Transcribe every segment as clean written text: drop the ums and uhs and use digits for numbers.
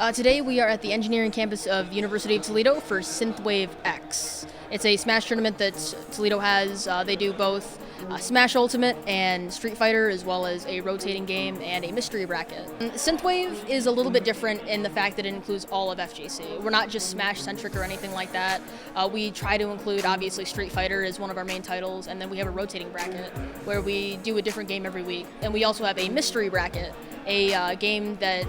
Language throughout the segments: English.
Today we are at the engineering campus of the University of Toledo for Synthwave X. It's a Smash tournament that Toledo has. They do both Smash Ultimate and Street Fighter, as well as a rotating game and a mystery bracket. Synthwave is a little bit different in the fact that it includes all of FGC. We're not just Smash-centric or anything like that. We try to include, obviously, Street Fighter as one of our main titles, and then we have a rotating bracket where we do a different game every week. And we also have a mystery bracket, a game that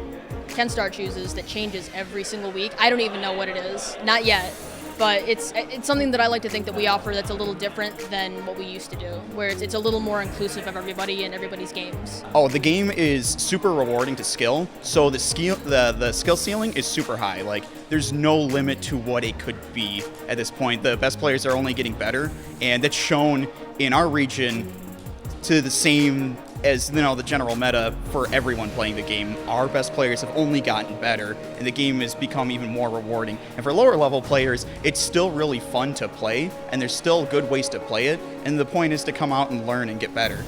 Kenstar chooses that changes every single week. I don't even know what it is, not yet, but it's something that I like to think that we offer that's a little different than what we used to do, where it's a little more inclusive of everybody and everybody's games. Oh, the game is super rewarding to skill, so the skill ceiling is super high. Like, there's no limit to what it could be at this point. The best players are only getting better, and that's shown in our region to the same as the general meta for everyone playing the game. Our best players have only gotten better, and the game has become even more rewarding. And for lower level players, it's still really fun to play, and there's still good ways to play it, and the point is to come out and learn and get better.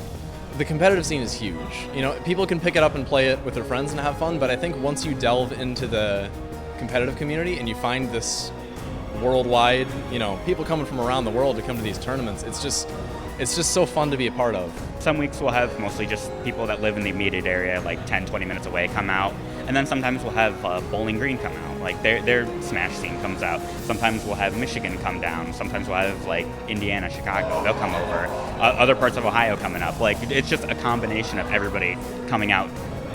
The competitive scene is huge. People can pick it up and play it with their friends and have fun, but I think once you delve into the competitive community and you find this worldwide, people coming from around the world to come to these tournaments, it's just so fun to be a part of. Some weeks we'll have mostly just people that live in the immediate area, like 10, 20 minutes away, come out. And then sometimes we'll have Bowling Green come out, like their Smash scene comes out. Sometimes we'll have Michigan come down. Sometimes we'll have like Indiana, Chicago, they'll come over. Other parts of Ohio coming up. Like, it's just a combination of everybody coming out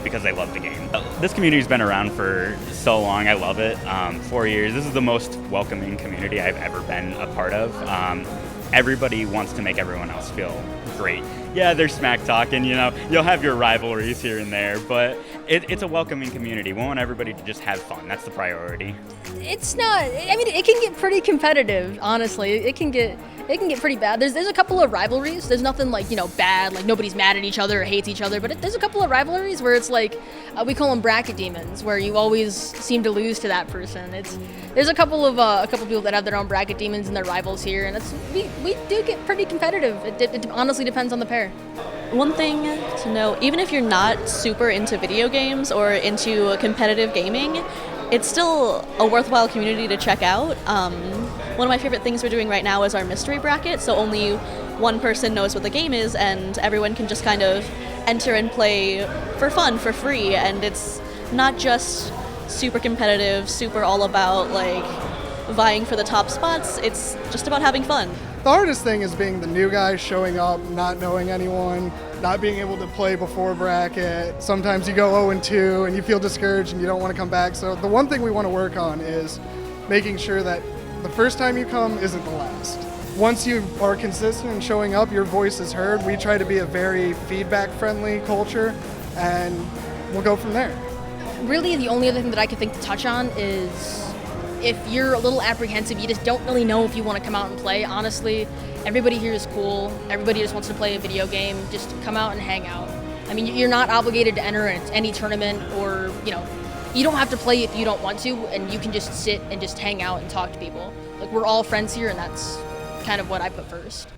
because they love the game. This community's been around for so long. I love it. 4 years. This is the most welcoming community I've ever been a part of. Everybody wants to make everyone else feel great. Yeah, there's smack talking, you'll have your rivalries here and there, but it's a welcoming community. We want everybody to just have fun. That's the priority. It's not, it can get pretty competitive, honestly. It can get pretty bad. There's a couple of rivalries. There's nothing like, bad, like nobody's mad at each other or hates each other, but there's a couple of rivalries where it's like, we call them bracket demons, where you always seem to lose to that person. There's a couple of people that have their own bracket demons and their rivals here, and we do get pretty competitive. It honestly depends on the pair. One thing to know, even if you're not super into video games or into competitive gaming, it's still a worthwhile community to check out. One of my favorite things we're doing right now is our mystery bracket, so only one person knows what the game is and everyone can just kind of enter and play for fun, for free, and it's not just super competitive, super all about like vying for the top spots. It's just about having fun. The hardest thing is being the new guy, showing up, not knowing anyone, not being able to play before bracket. Sometimes you go 0-2 and you feel discouraged and you don't want to come back. So the one thing we want to work on is making sure that the first time you come isn't the last. Once you are consistent in showing up, your voice is heard. We try to be a very feedback-friendly culture, and we'll go from there. Really, the only other thing that I could think to touch on is if you're a little apprehensive, you just don't really know if you want to come out and play. Honestly, everybody here is cool. Everybody just wants to play a video game. Just come out and hang out. You're not obligated to enter any tournament, or, you don't have to play if you don't want to, and you can just sit and just hang out and talk to people. Like, we're all friends here, and that's kind of what I put first.